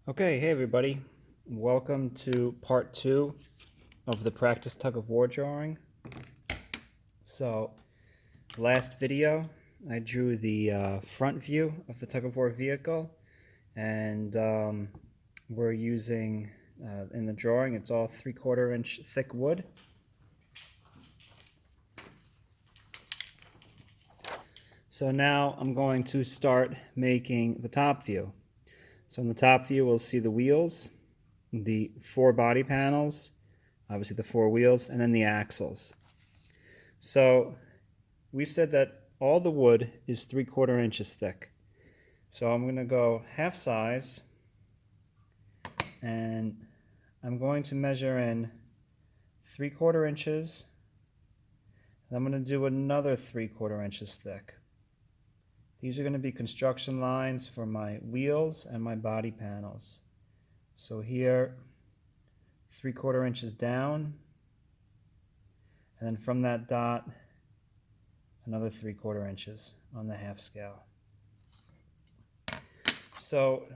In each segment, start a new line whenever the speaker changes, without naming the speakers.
Okay, hey everybody. Welcome to part 2 of the practice tug of war drawing. So, last video I drew the front view of the tug of war vehicle, and we're using, in the drawing, it's all 3/4 inch thick wood. So now I'm going to start making the top view. So in the top view we'll see the wheels, the 4 body panels, obviously the 4 wheels, and then the axles. So we said that all the wood is 3/4 inches thick. So I'm going to go half size, and I'm going to measure in 3/4 inches, and I'm going to do another 3/4 inches thick. These are going to be construction lines for my wheels and my body panels. So here, 3/4 inches down, and then from that dot, another 3/4 inches on the half scale. So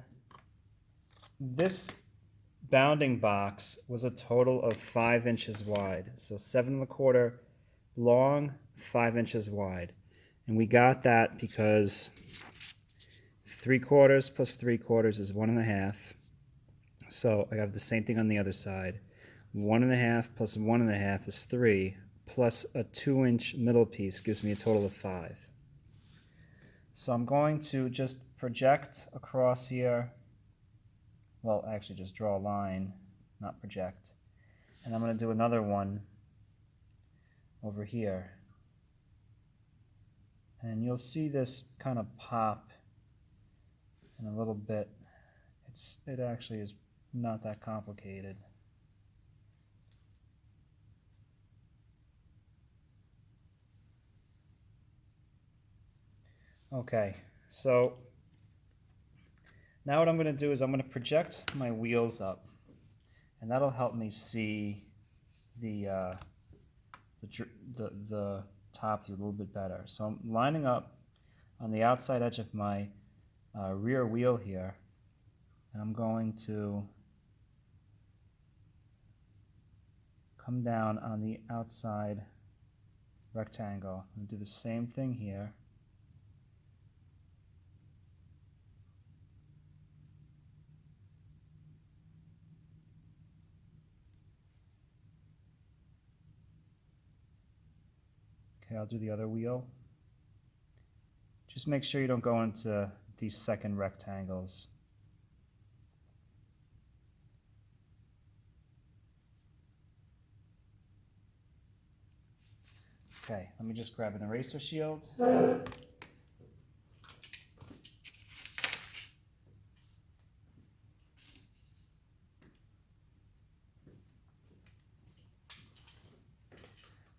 this bounding box was a total of 5 inches wide. So 7 1/4 long, 5 inches wide. And we got that because 3/4 plus 3/4 is 1 1/2. So I have the same thing on the other side. 1 1/2 plus 1 1/2 is 3, plus a 2-inch middle piece gives me a total of 5. So I'm going to just project across here. Well, actually just draw a line, not project. And I'm going to do another one over here. And you'll see this kind of pop in a little bit. It actually is not that complicated. Okay, so now what I'm going to do is I'm going to project my wheels up, and that'll help me see the top view a little bit better. So I'm lining up on the outside edge of my rear wheel here, and I'm going to come down on the outside rectangle and do the same thing here. Okay, I'll do the other wheel. Just make sure you don't go into these second rectangles. Okay, let me just grab an eraser shield.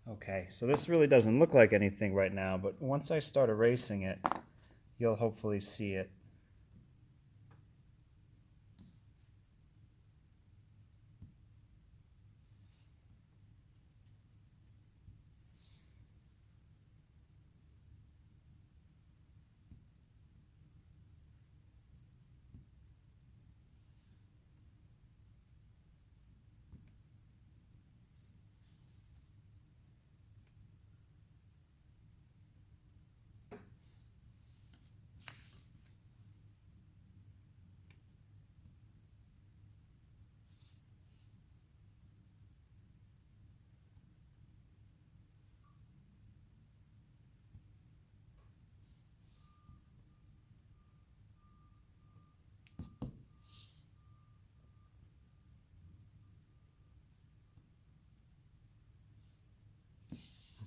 Okay, so this really doesn't look like anything right now, but once I start erasing it, you'll hopefully see it.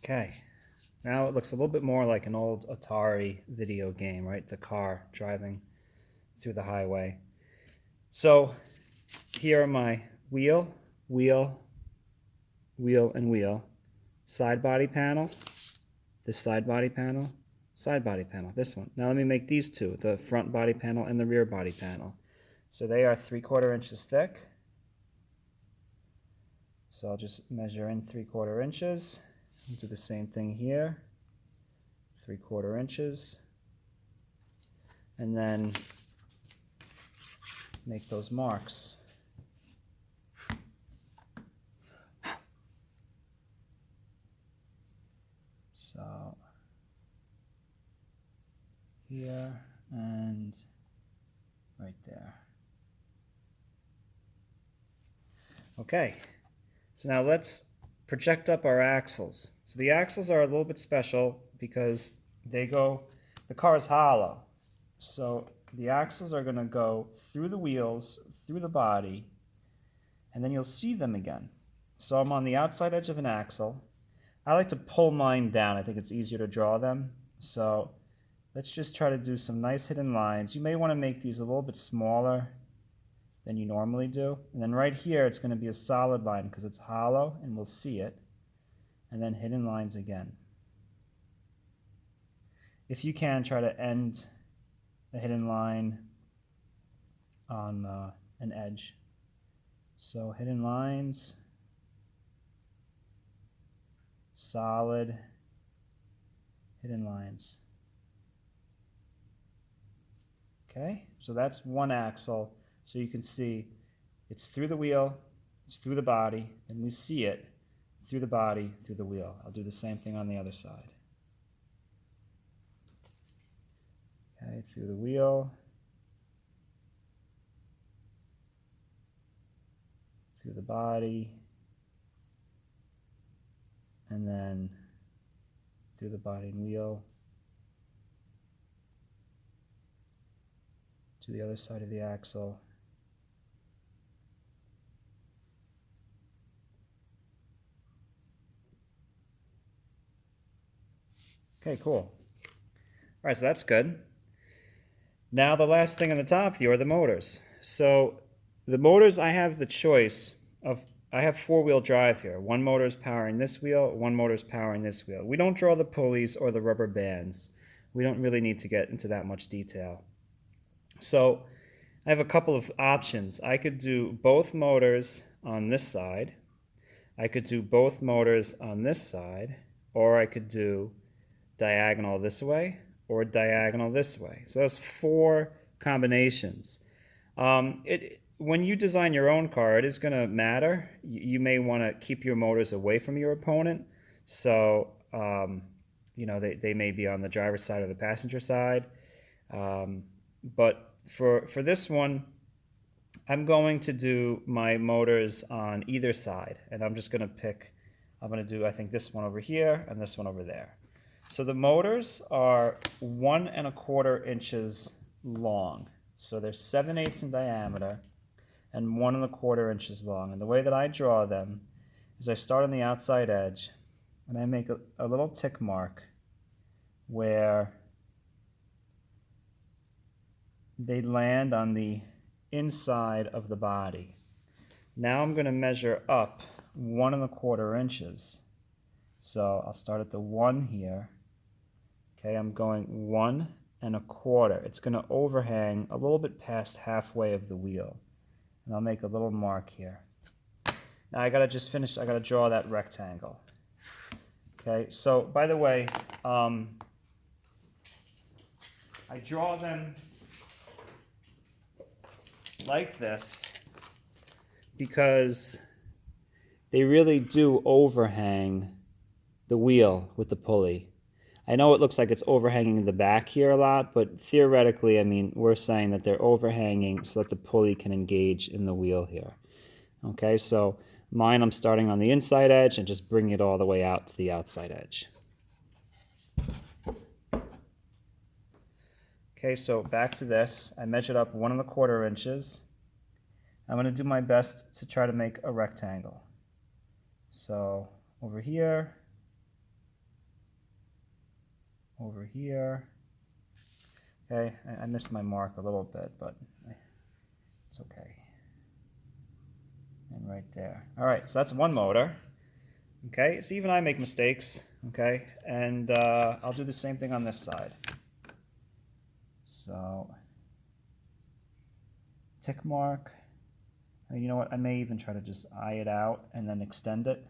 Okay, now it looks a little bit more like an old Atari video game, right? The car driving through the highway. So here are my wheel, wheel, wheel, and wheel. Side body panel, this side body panel, side body panel, this one. Now let me make these two, the front body panel and the rear body panel. So they are 3/4 inches thick. So I'll just measure in 3/4 inches. I'll do the same thing here, 3/4 inches. And then make those marks. So here and right there. Okay, so now let's project up our axles. So the axles are a little bit special because the car is hollow. So the axles are going to go through the wheels, through the body, and then you'll see them again. So I'm on the outside edge of an axle. I like to pull mine down. I think it's easier to draw them. So let's just try to do some nice hidden lines. You may want to make these a little bit smaller than you normally do. And then right here, it's going to be a solid line because it's hollow and we'll see it. And then hidden lines again. If you can, try to end the hidden line on an edge. So hidden lines, solid, hidden lines. Okay, so that's one axle. So you can see it's through the wheel, it's through the body, and we see it through the body, through the wheel. I'll do the same thing on the other side. Okay, through the wheel, through the body, and then through the body and wheel to the other side of the axle. Okay, cool. All right, so that's good. Now the last thing on the top view are the motors. So the motors, I have the choice of, I have four-wheel drive here. One motor is powering this wheel, one motor is powering this wheel. We don't draw the pulleys or the rubber bands. We don't really need to get into that much detail. So I have a couple of options. I could do both motors on this side. I could do both motors on this side, or I could do diagonal this way or diagonal this way. So that's four combinations. When you design your own car, it is going to matter. You may want to keep your motors away from your opponent. So, they may be on the driver's side or the passenger side. But for this one, I'm going to do my motors on either side. And I'm just going to pick, I'm going to do, I think, this one over here and this one over there. So the motors are 1 1/4 inches long. So they're 7/8 in diameter and 1 1/4 inches long. And the way that I draw them is I start on the outside edge and I make a little tick mark where they land on the inside of the body. Now I'm going to measure up 1 1/4 inches. So I'll start at the 1 here. Okay, I'm going 1 1/4. It's going to overhang a little bit past halfway of the wheel. And I'll make a little mark here. Now I gotta just finish, I gotta draw that rectangle. Okay, so by the way, I draw them like this because they really do overhang the wheel with the pulley. I know it looks like it's overhanging the back here a lot, but theoretically, I mean, we're saying that they're overhanging so that the pulley can engage in the wheel here. Okay, so mine, I'm starting on the inside edge and just bringing it all the way out to the outside edge. Okay, so back to this. I measured up 1 1/4 inches. I'm going to do my best to try to make a rectangle. So over here, over here. Okay, I missed my mark a little bit, but it's okay. And right there. All right, so that's one motor. Okay, so even I make mistakes. Okay, and I'll do the same thing on this side. So tick mark. You know what? I may even try to just eye it out and then extend it.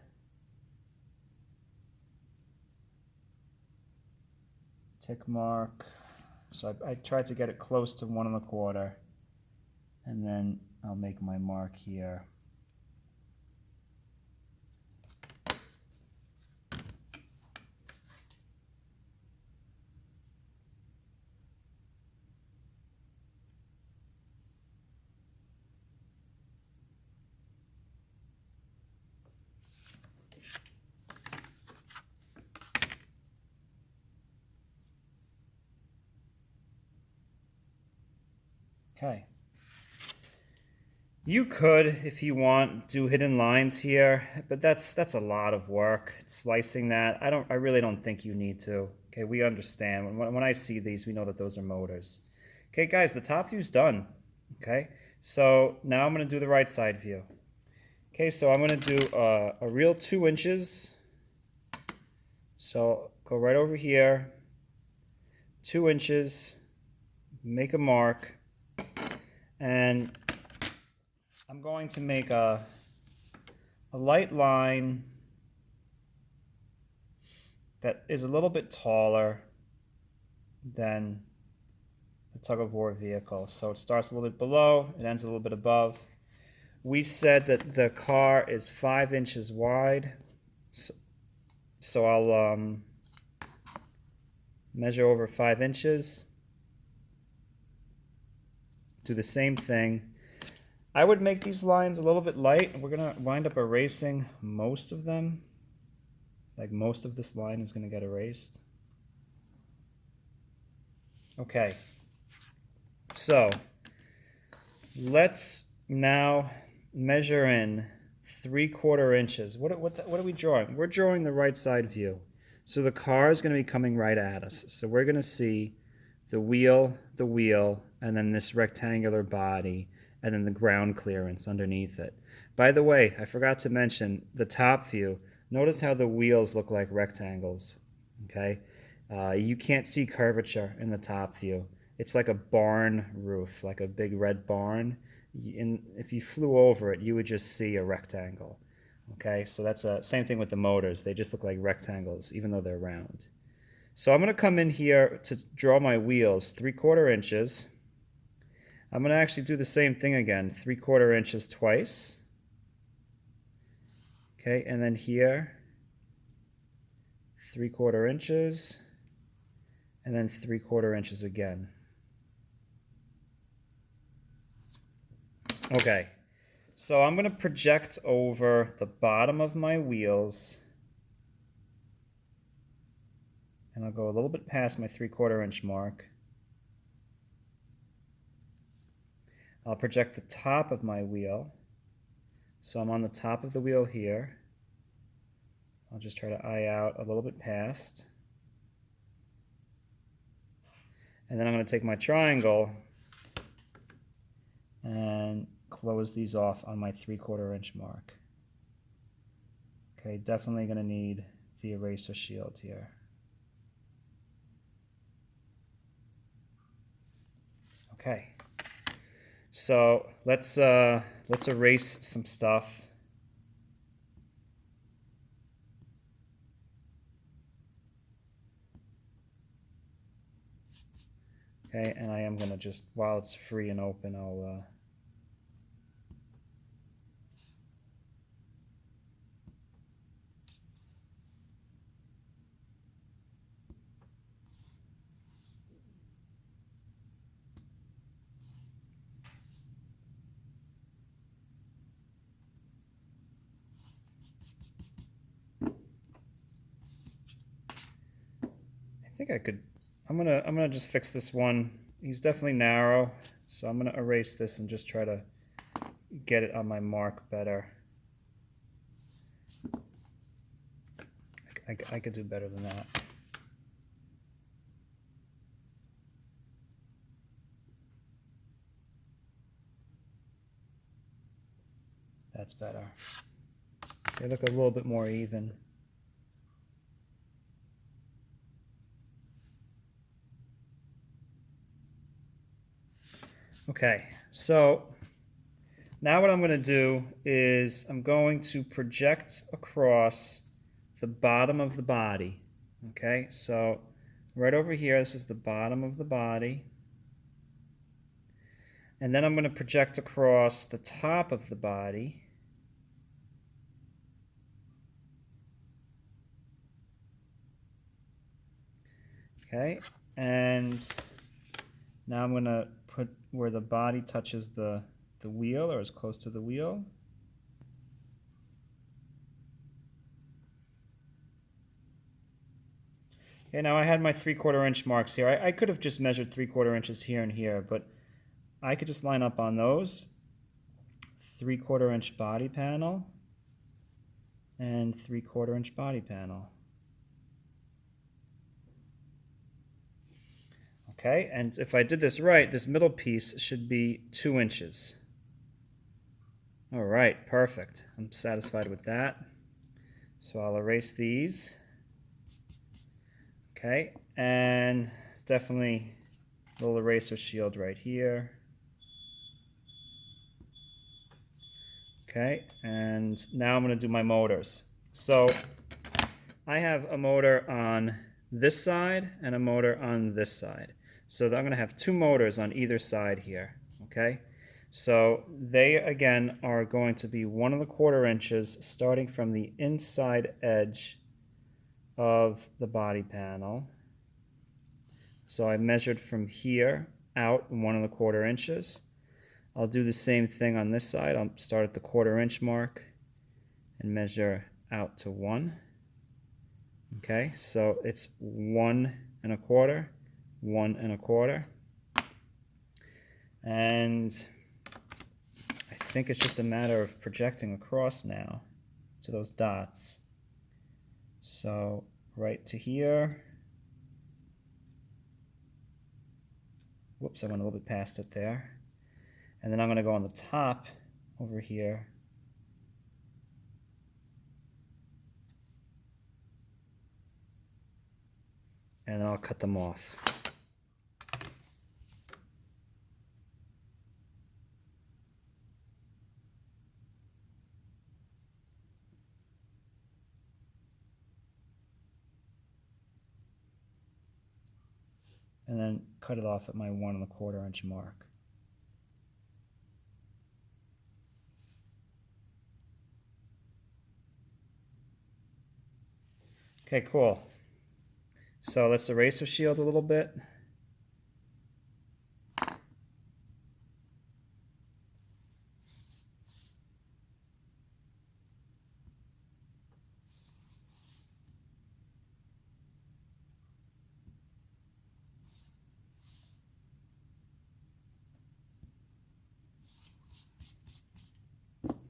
Tick mark. So I tried to get it close to 1 1/4, And then I'll make my mark here. Okay. You could, if you want, do hidden lines here, but that's a lot of work. Slicing that, I really don't think you need to. Okay, we understand. When I see these, we know that those are motors. Okay, guys, the top view's done. Okay, so now I'm gonna do the right side view. Okay, so I'm gonna do a real 2 inches. So go right over here, 2 inches, make a mark, and I'm going to make a light line that is a little bit taller than the tug-of-war vehicle. So it starts a little bit below, it ends a little bit above. We said that the car is 5 inches wide, so I'll measure over 5 inches. Do the same thing. I would make these lines a little bit light, and we're gonna wind up erasing most of them. Like most of this line is gonna get erased. Okay, so let's now measure in 3/4 inches. What are we drawing? We're drawing the right side view. So the car is gonna be coming right at us. So we're gonna see the wheel, and then this rectangular body, and then the ground clearance underneath it. By the way, I forgot to mention the top view. Notice how the wheels look like rectangles, okay? You can't see curvature in the top view. It's like a barn roof, like a big red barn. If you flew over it, you would just see a rectangle, okay? So that's the same thing with the motors. They just look like rectangles, even though they're round. So I'm going to come in here to draw my wheels, 3/4 inches. I'm going to actually do the same thing again, 3/4 inches twice. Okay, and then here, 3/4 inches, and then 3/4 inches again. Okay, so I'm going to project over the bottom of my wheels, and I'll go a little bit past my 3/4 inch mark. I'll project the top of my wheel. So I'm on the top of the wheel here. I'll just try to eye out a little bit past. And then I'm going to take my triangle and close these off on my 3/4 inch mark. Okay, definitely going to need the eraser shield here. Okay. So let's erase some stuff. Okay, and I am gonna just, while it's free and open, I'll I think I could, I'm gonna just fix this one. He's definitely narrow, so I'm gonna erase this and just try to get it on my mark better. I could do better than that. That's better. They look a little bit more even. Okay, so now what I'm going to do is I'm going to project across the bottom of the body. Okay, so right over here, this is the bottom of the body. And then I'm going to project across the top of the body. Okay, and now I'm going to put where the body touches the wheel, or as close to the wheel. Okay, now I had my 3/4 inch marks here. I could have just measured 3/4 inches here and here, but I could just line up on those. 3/4 inch body panel and 3/4 inch body panel. Okay, and if I did this right, this middle piece should be 2 inches. All right, perfect. I'm satisfied with that. So I'll erase these. Okay, and definitely a little eraser shield right here. Okay, and now I'm going to do my motors. So I have a motor on this side and a motor on this side. So I'm going to have 2 motors on either side here. Okay, so they again are going to be 1¼ inches starting from the inside edge of the body panel. So I measured from here out 1¼ inches. I'll do the same thing on this side. I'll start at the 1/4 inch mark and measure out to 1. Okay, so it's 1 1/4, 1 1/4. And I think it's just a matter of projecting across now to those dots. So right to here. Whoops, I went a little bit past it there. And then I'm going to go on the top over here. And then I'll cut them off. And then cut it off at my 1 1/4 inch mark. Okay, cool. So let's eraser shield a little bit.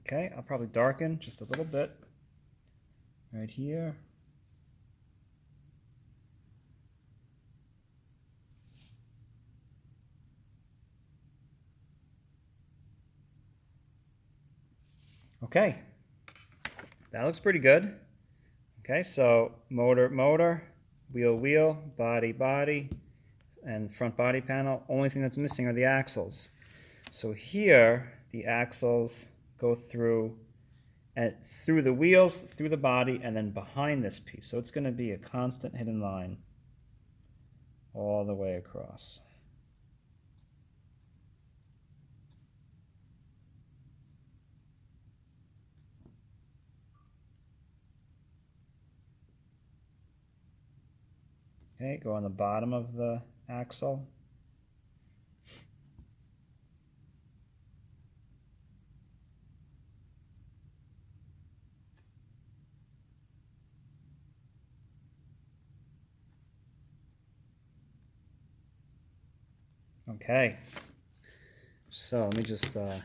Okay, I'll probably darken just a little bit right here. Okay, that looks pretty good. Okay, so motor, motor, wheel, wheel, body, body, and front body panel. Only thing that's missing are the axles. So here, the axles go through the wheels, through the body, and then behind this piece. So it's going to be a constant hidden line all the way across. Okay, go on the bottom of the axle. Okay, so let me just so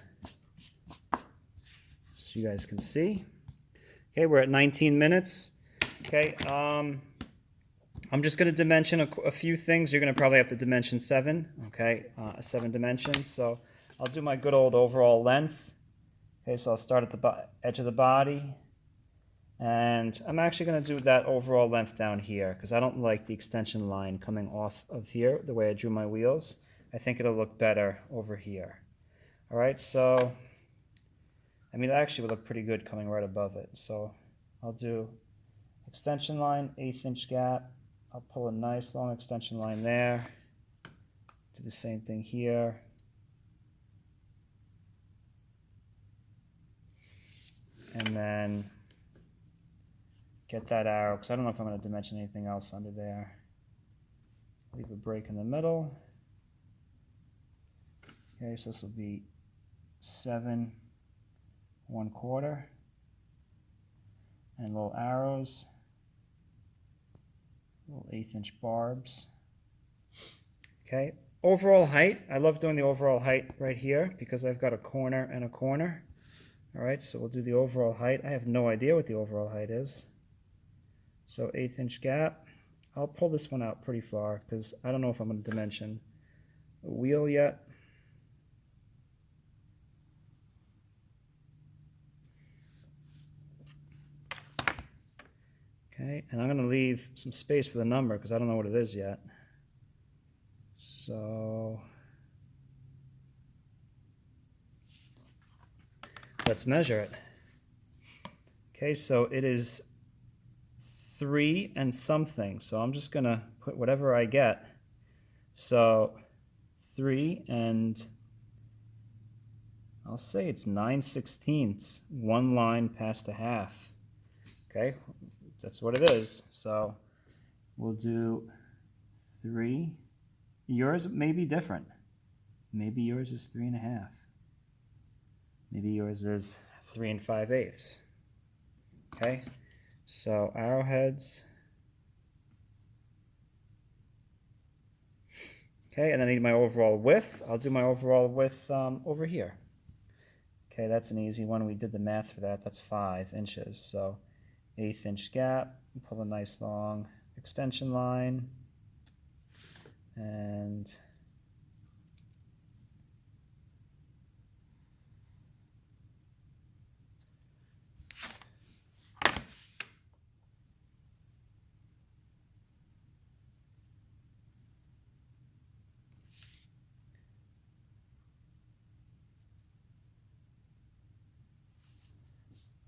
you guys can see. Okay, we're at 19 minutes. Okay, I'm just going to dimension a few things. You're going to probably have to dimension 7, okay, 7 dimensions. So I'll do my good old overall length. Okay, so I'll start at the edge of the body. And I'm actually going to do that overall length down here because I don't like the extension line coming off of here the way I drew my wheels. I think it'll look better over here. All right, so, I mean, it actually would look pretty good coming right above it. So I'll do extension line, 1/8 inch gap. I'll pull a nice long extension line there. Do the same thing here. and then get that arrow, because I don't know if I'm going to dimension anything else under there. Leave a break in the middle. Okay, so this will be 7 1/4, and little arrows, little 1/8 inch barbs. Okay, overall height, I love doing the overall height right here because I've got a corner and a corner. All right, so we'll do the overall height. I have no idea what the overall height is. So 1/8 inch gap. I'll pull this one out pretty far because I don't know if I'm going to dimension the wheel yet. Okay, and I'm going to leave some space for the number because I don't know what it is yet. So let's measure it. Okay, so it is 3 and something. So I'm just going to put whatever I get. So 3 and I'll say it's 9/16, one line past a half. Okay, that's what it is. So we'll do 3. Yours may be different. Maybe yours is 3 1/2. Maybe yours is 3 5/8. Okay, so arrowheads. Okay, and then I need my overall width. I'll do my overall width over here. Okay, that's an easy one. We did the math for that. That's 5 inches. So 1/8 inch gap. Pull a nice long extension line. And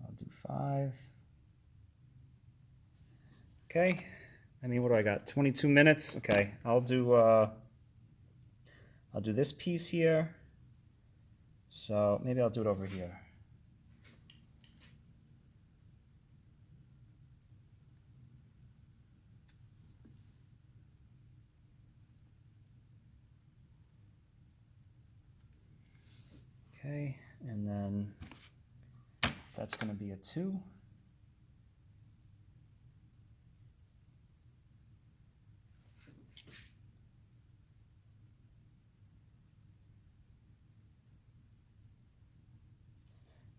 I'll do 5. Okay, I mean, what do I got? 22 minutes. Okay, I'll do this piece here. So maybe I'll do it over here. Okay, and then that's going to be a 2.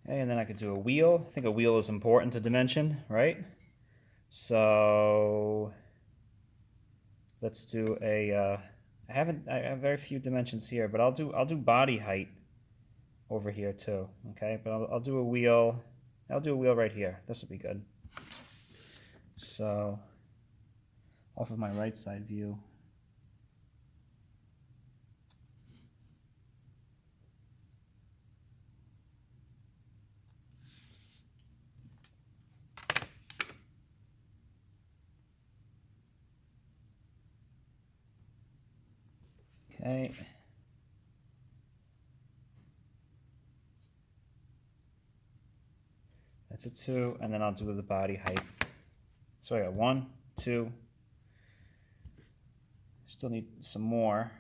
Okay, and then I could do a wheel. I think a wheel is important to dimension, right? So let's do a. I have very few dimensions here, but I'll do body height over here too. Okay, but I'll do a wheel. I'll do a wheel right here. This will be good. So off of my right side view. Okay. That's a 2, and then I'll do the body height. So I got 1, 2. Still need some more.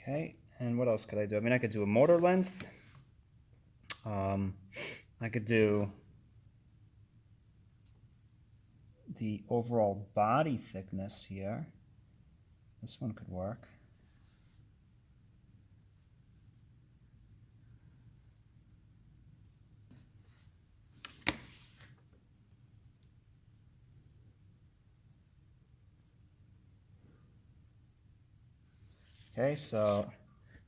Okay, and what else could I do? I mean, I could do a motor length. I could do the overall body thickness here. This one could work. Okay, so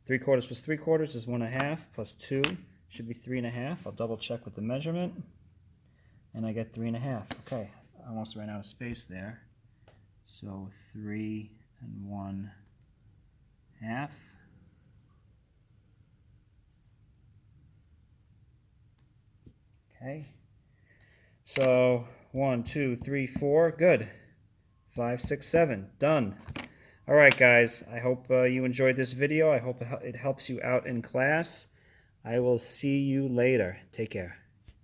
3/4 plus 3/4 is 1 1/2 plus 2 should be 3 1/2. I'll double check with the measurement. and I get 3.5. Okay, I almost ran out of space there. So 3 1/2. Okay. So 1, 2, 3, 4. Good. 5, 6, 7. Done. All right, guys. I hope you enjoyed this video. I hope it helps you out in class. I will see you later. Take care.